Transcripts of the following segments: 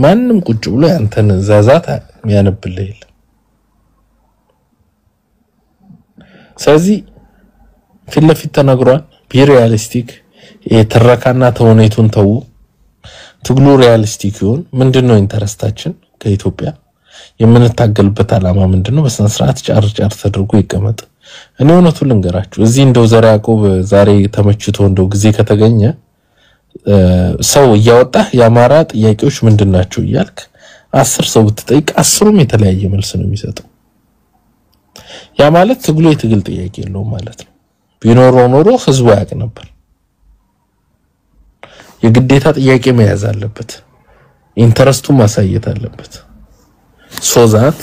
ማንም ቁጭ ብሎ ያንተን ዛዛት የሚያነብልህ የለም ስለዚህ ፊት ተናግሯል ሪያሊስቲክ የተረካና ተወኔቱን ተው ትግሉ ሪያሊስቲክ ይሁን ምንድነው ኢንተረስታችን ከኢትዮጵያ የምንታገልበት አላማ ምንድነው በስነ ስርዓት ጫር ተደርጎ ይቀመጥ እኔ እውነቱን ልንገራችሁ እዚህ እንደው ዘራ ያዕቆብ ዛሬ ተመችቶ እንደው ጊዜ ከተገኘ ሰው ያወጣ ያማራ ጥያቄዎች ምንድናቸው ይያልክ 10 ሰው ብትጠይቅ 10ም የተለያየ መልስ ነው የሚሰጠው ያ ማለት ትግሉ የትግል ጥያቄ ነው ማለት ነው ቢኖር ህዝቡ ያቅ ነበር የግዴታ ጥያቄ መያዝ አለበት ኢንተረስቱ ማሳየት አለበት ሶዛት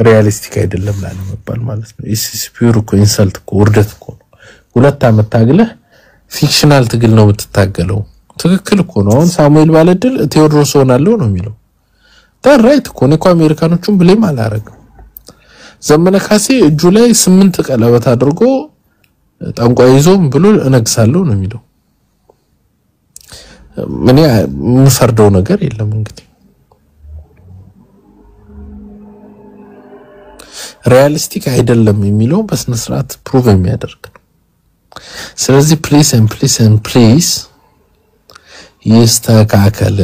ሪያሊስቲክ አይደለም ላለመባል ማለት ነው ኢስ ፒዩር ኢንሰልት ውርደት እኮ ነው ሁለት አመት ታግለህ ፊክሽናል ትግል ነው የምትታገለው ትክክል እኮ ነው አሁን ሳሙኤል ባለድል ቴዎድሮስ ሆናለሁ ነው የሚለው ታራይት እኮ ነው አሜሪካኖቹም ብሌም አላረገው ዘመነ ካሴ እጁ ላይ 8 ቀለበት አድርጎ ጠንቋይ ይዞም ብሎ እነግሳለሁ ነው የሚለው ምን ምፈርደው ነገር የለም እንግዲህ ሪያሊስቲክ አይደለም የሚለው በስነ ስርዓት ፕሩቭ የሚያደርግ ስለዚህ ፕሊዝ ይስተካከል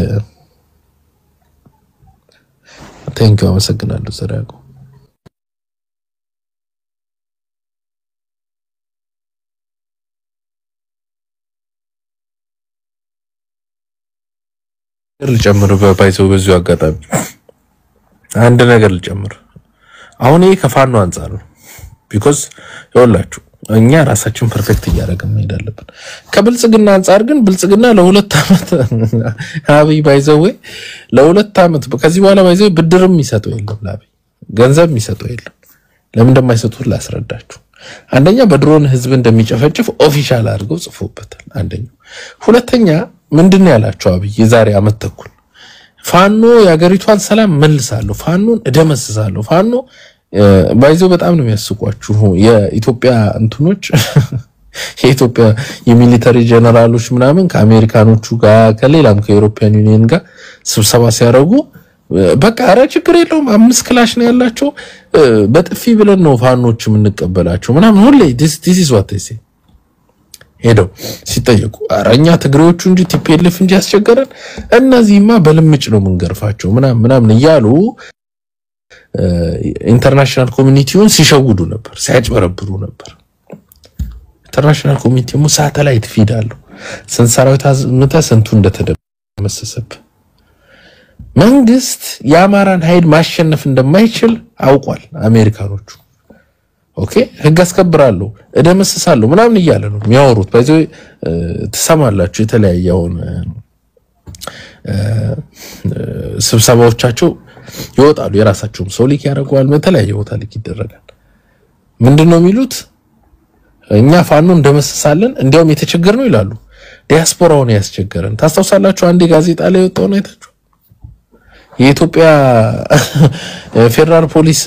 Thank you አመሰግናለሁ ዘራጎ ልጨምር ባይዘው በዚሁ አጋጣሚ አንድ ነገር ልጨምር አሁን ይሄ ከፋኖ አንፃር ነው because ይወላችሁ እኛ ራሳችን ፐርፌክት ያደረግን መሄድ አለብን ከብልጽግና አንፃር ግን ብልጽግና ለሁለት አመት አብይ ባይዘው ለሁለት አመት ከዚህ በኋላ ባይዘው ብድርም ይሰጠው የለም ለአብይ ገንዘብ ይሰጠው የለም ለምን እንደማይሰጡት ላስረዳችሁ አንደኛ በድሮን ህዝብ እንደሚጨፈጭፍ ኦፊሻል አድርገው ጽፎበታል አንደኛ ሁለተኛ ምንድነው ያላችሁ አብይ የዛሬ አመት ተኩል ፋኖ ያገሪቷን ሰላም መልሳለሁ ፋኖን እደመስሳለሁ ፋኖ ባይዘው በጣም ነው የሚያስቋችሁ የኢትዮጵያ እንትኖች የኢትዮጵያ የሚሊተሪ ጀነራሎች ምናምን ከአሜሪካኖቹ ጋር ከሌላም ከዩሮፒያን ዩኒየን ጋር ስብሰባ ሲያረጉ በቃ አረ ችግር የለውም 5 ክላሽ ነው ያላቸው በጥፊ ብለን ነው ፋኖች የምንቀበላቸው ምናምን ሁሌ this is what they say ሄዶ ሲጠየቁ አራኛ ትግሬዎቹ እንጂ ቲፒኤልኤፍ እንጂ ያስቸገረን እነዚህማ በልምጭ ነው መንገርፋቸው ምናምን ይያሉ ኢንተርናሽናል ኮሚኒቲውን ሲሸውዱ ነበር ሲያጭበረብሩ ነበር ኢንተርናሽናል ኮሚኒቲው ሳተላይት ፊድ አለው ሰንሰራው ታዝምታ ሰንቱ እንደተደመሰሰብ መንግስት ያማራን ኃይል ማሸነፍ እንደማይችል አውቋል አሜሪካኖቹ ኦኬ ህግ አስከብራለሁ እደመስሳለሁ ምናምን ይያለ ነው የሚያወሩት ባይዘው ተሰማላችሁ የተለያየውን ስብሰባዎቻቸው ይወጣሉ የራሳቸውም ሰው ሊክ ያደርጋል በተለያየ ቦታ ሊክ ይደረጋል ምንድነው የሚሉት እኛ ፋኖ እንደመስሳለን እንዲያውም የተቸገር ነው ይላሉ ዲያስፖራውን ያስቸገረን ታስተውሳላችሁ አንድ ጋዜጣ ላይ ወጣው ነው አይታችሁ የኢትዮጵያ ፌደራል ፖሊስ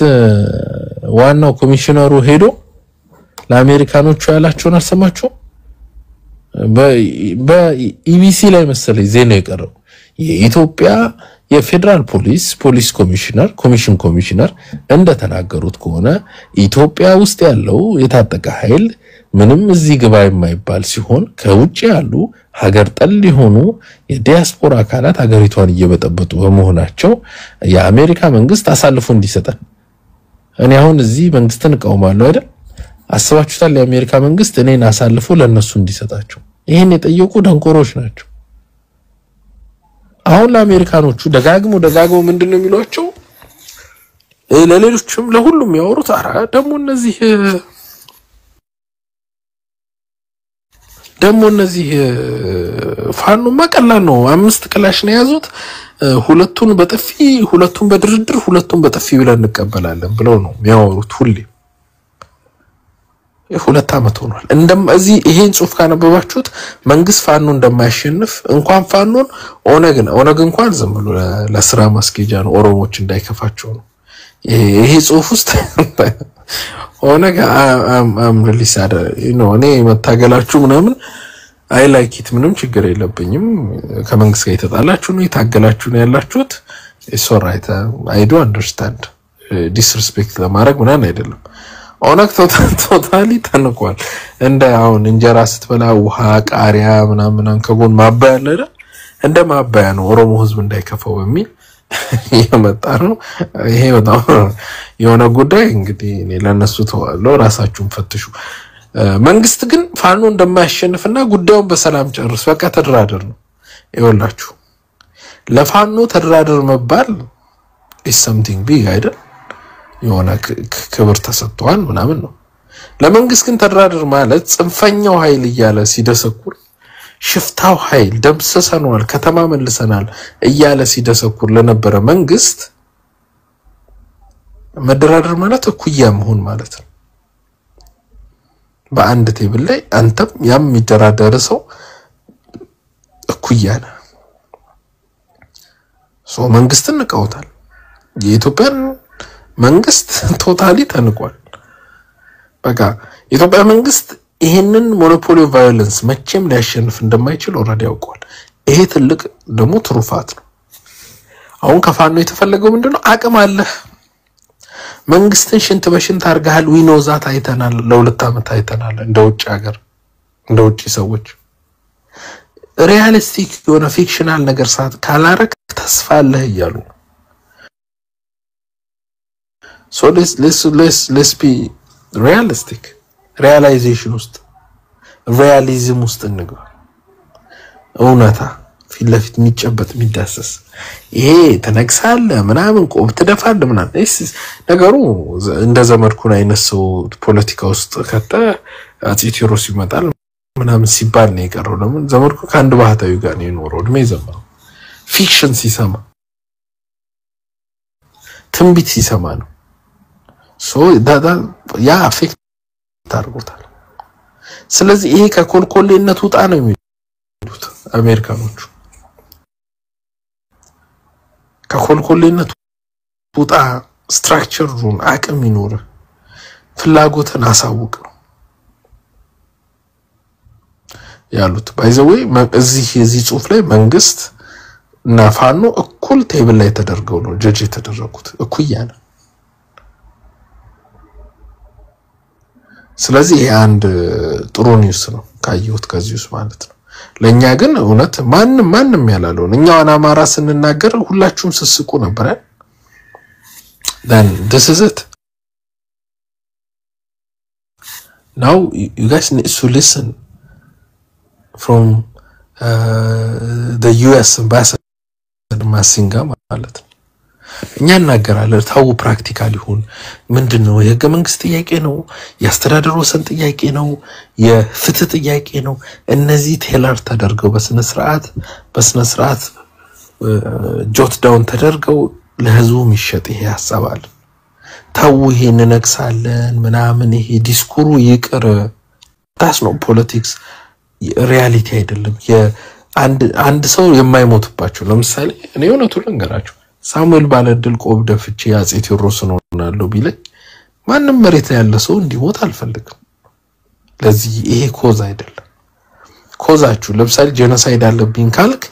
ዋናው ኮሚሽነሩ ሄዶ ለአሜሪካኖቹ ያላቸውን አሰማቸው በኢቢሲ ላይ መሰለኝ ዜና የቀረው የኢትዮጵያ የፌደራል ፖሊስ ኮሚሽነር እንደተናገሩት ከሆነ ኢትዮጵያ ውስጥ ያለው የታጠቀ ኃይል ምንም እዚህ ግባ የማይባል ሲሆን ከውጭ ያሉ ሀገር ጠል ሊሆኑ የዲያስፖራ አካላት ሀገሪቷን እየበጠበጡ በመሆናቸው የአሜሪካ መንግስት አሳልፎ እንዲሰጠን እኔ አሁን እዚህ መንግስትን እቃውማለሁ አይደል አስባችሁታል የአሜሪካ መንግስት እኔን አሳልፎ ለነሱ እንዲሰጣቸው ይሄን የጠየቁ ደንቆሮች ናቸው አሁን ለአሜሪካኖቹ ደጋግሞ ምንድነው የሚሏቸው ለሌሎችም ለሁሉም ያወሩት አራ ደሞ እነዚህ ፋኖ ማቀላል ነው 5 ክላሽ ነው ያዙት ሁለቱን በድርድር ሁለቱን በጥፊ ብለን እንቀበላለን ብለው ነው የሚያወሩት ሁሌ ሁለት አመት ሆኗል እንደዚህ ይሄን ጽሁፍ ካነበባችሁት መንግስት ፋኖ እንደማይሸንፍ እንኳን ፋኖን ኦነግ እንኳን ዝም ብሎ ለስራ ማስኬጃ ነው ኦሮሞች እንዳይከፋቸው ነው ይሄ ጽሁፍ ውስጥ ኦነግ አም ሪሊ ሳድ እኔ መታገላችሁ ምናምን አይ ላይክ ኢት ምንም ችግር የለብኝም ከመንግስት ጋር የተጣላችሁ ነው የታገላችሁ ነው ያላችሁት ኢትስ ኦልራይት አይ ዱ አንደርስታንድ ዲስሪስፔክት ለማድረግ ምናምን አይደለም ኦነግ ቶታሊ ተንቋል እንደ አሁን እንጀራ ስትበላ ውሃ ቃሪያ ምናምን ከጎን ማባያ አለ እንደ ማባያ ነው ኦሮሞ ህዝብ እንዳይከፋው በሚል የመጣ ነው ይሄ በጣም የሆነ ጉዳይ እንግዲህ እኔ ለነሱ ተዋለው ራሳችሁን ፈትሹ መንግስት ግን ፋኖ እንደማያሸንፍና ጉዳዩን በሰላም ጨርስ በቃ ተደራደር ነው ይወላችሁ ለፋኖ ተደራደር መባል is something big አይደል የሆነ ክብር ተሰጥቷል ምናምን ነው ለመንግስት ግን ተደራደር ማለት ጽንፈኛው ኃይል እያለ ሲደሰኩር ሽፍታው ኃይል ደምሰሰናል ከተማ መልሰናል እያለ ሲደሰኩር ለነበረ መንግስት መደራደር ማለት እኩያ መሆን ማለት ነው በአንድ ቴብል ላይ አንተም ያም የሚደራደር ሰው እኩያ ነው ሶ መንግስትን ንቀውታል የኢትዮጵያን መንግስት ቶታሊ ተንቋል በቃ የኢትዮጵያ መንግስት ይሄንን ሞኖፖሊ ኦፍ ቫዮለንስ መቼም ሊያሸንፍ እንደማይችል ኦሬዲ ያውቃል ይሄ ትልቅ ደሞ ትሩፋት ነው አሁን ከፋኖ የተፈለገው ምንድነው አቅም አለ መንግስትን ሽንት በሽንት አርጋል ዊኖዛት አይተናል ለሁለት አመት አይተናል እንደውጭ ሀገር እንደውጭ ሰዎች ሪያሊስቲክ የሆነ ፊክሽናል ነገር ሳት ካላረክ ተስፋ አለ ይያሉ so let's be realistic realization ውስጥ realism ውስጥ እንግባ እውነታ ፊትለፊት የሚጨበጥ የሚዳሰስ ይሄ ተነክሳለ ምናምን ቆብ ተደፋለ ምናምን ነገሩ እንደ ዘመድኩን አይነት ሰው ፖለቲካ ውስጥ ከተ አፄ ቴዎድሮስ ይመጣል ምናምን ሲባል ነው የቀረው ለምን ዘመድኩ ከአንድ ባህታዊ ጋር ነው የኖረው እድሜ ዘመነው ፊክሽን ሲሰማ ትንቢት ሲሰማ ነው so that ያ አፌክት ታርጎታል ስለዚህ ይሄ ከኮልኮሌነት ውጣ ነው የሚሉት አሜሪካኖቹ ከኮልኮሌነት ውጣ ስትራክቸሩን አቅም ይኖር ፍላጎትን አሳውቅ ነው ያሉት ባይ ዘ ዌይ እዚህ ጽሁፍ ላይ መንግስት እና ፋኖ እኩል ቴብል ላይ ተደርገው ነው ጀጅ የተደረጉት እኩያ ነው ስለዚህ ይሄ አንድ ጥሩ ኒውስ ነው ካየሁት ከዚህስ ማለት ነው ለኛ ግን እውነት ማንንም ያላለው እኛው አማራ ስንናገር ሁላችሁም ስስቁ ነበር then this is it now you guys need to listen from the US ambassador Masinga ማለት ነው እኛ እናገራለን ታው ፕራክቲካሊ ሆን ምንድነው የህገ መንግስት ጥያቄ ነው ያስተዳደር ወሰን ጥያቄ ነው የፍትህ ጥያቄ ነው እነዚህ ቴለር ተደርገው በስነ ስርዓት ጆት ዳውን ተደርገው ለህዝቡ የሚሸጥ ይሄ ሐሳባል ታው ይሄን ነክሳለን ምናምን ይሄ ዲስኩሩ ይቅር ታስ ነው ፖለቲክስ ሪያሊቲ አይደለም የአንድ ሰው የማይሞትባቸው ለምሳሌ እኔ እውነቱን ልንገራችሁ ሳሙኤል ባለድል ቆብ ደፍቼ አፄ ቴዎድሮስ ነው እናለው ቢለኝ ማንንም መሬት ላይ ያለ ሰው እንዲሞት አልፈልግም ለዚህ ይሄ ኮዝ አይደለም ኮዛችሁ ለምሳሌ ጄኖሳይድ አለብኝ ካልክ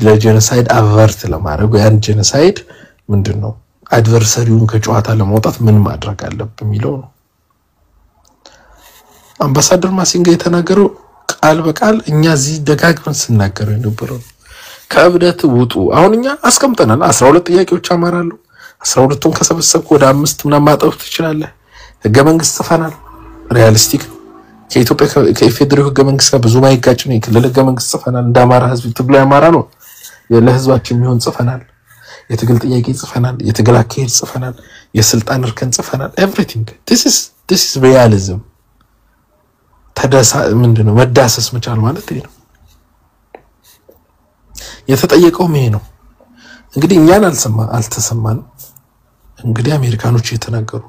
ለጄኖሳይድ አቨርት ለማድረግ ያን ጄኖሳይድ ምንድነው አድቨርሰሪውን ከጨዋታ ለማውጣት ምን ማድረግ አለብኝ የሚለው ነው አምባሳደር ማሲንጋ የተናገረው ቃል በቃል እኛ እዚህ ደጋግመን ስናገረው የነበረው ከብደት ውጡ አሁንኛ አስቀምጠናል 12 ጥያቄዎች አማራሉ 12ቱን ከሰበሰብኩ ወደ 5 ምናምን ማጠፍ ትችላለህ ህገ መንግስት ጽፈናል ሪያሊስቲክ ከኢትዮጵያ ከኢፌድሪ ህገ መንግስት ጋር ብዙ ማይጋጭ ነው የክልል ህገ መንግስት ጽፈናል እንዳማራ ህዝብ ትግሉ ያማራ ነው ለህዝባችን የሚሆን ጽፈናል የትግል ጥያቄ ጽፈናል የትግል አካሄድ ጽፈናል የስልጣን እርከን ጽፈናል everything this is realism ተደሳ ምንድነው መዳሰስ መቻል ማለት ይሄ ነው የተጠየቀው ምን ነው እንግዲህ እኛን አልተሰማን እንግዲህ አሜሪካኖች የተናገሩ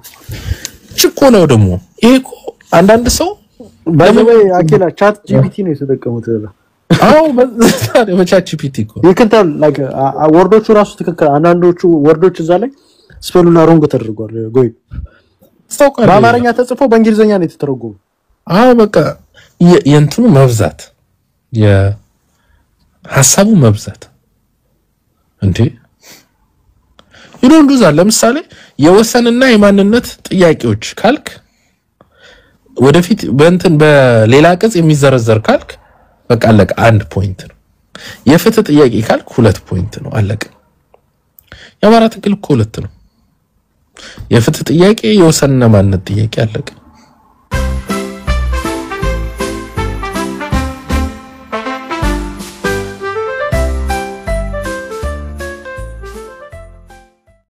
ጭቆናው ደግሞ ይሄኮ አንዳንድ ሰው ባይዘይ አኬላ ቻት ጂፒቲ ነው የተጠቀሙት አው በቻት ጂፒቲ እኮ ይከንታል ላይክ ወርዶቹ ራሱ ተከከለ አንዳንዶቹ ወርዶች እዛ ላይ ስፔሉና ሮንግ ተደርጓል ጎይ ስቶካል በአማርኛ ተጽፎ በእንግሊዘኛ ነው የተተረጎመው አው በቃ የእንትኑ መብዛት የሐሳቡ መብዛት እንዴ ይሁን ዱዛ ለምሳሌ የወሰንና የማንነት ጥያቄዎች ካልክ ወደፊት በእንትን በሌላ ቅጽ የሚዘረዘር ካልክ በቃ አለቀ 1 ፖይንት ነው የፍትህ ጥያቄ ካልክ 2 ፖይንት ነው አለቀ የአማራ ትግል እኮ 2 ነው የፍትህ ጥያቄ የወሰንና ማንነት ጥያቄ አለቀ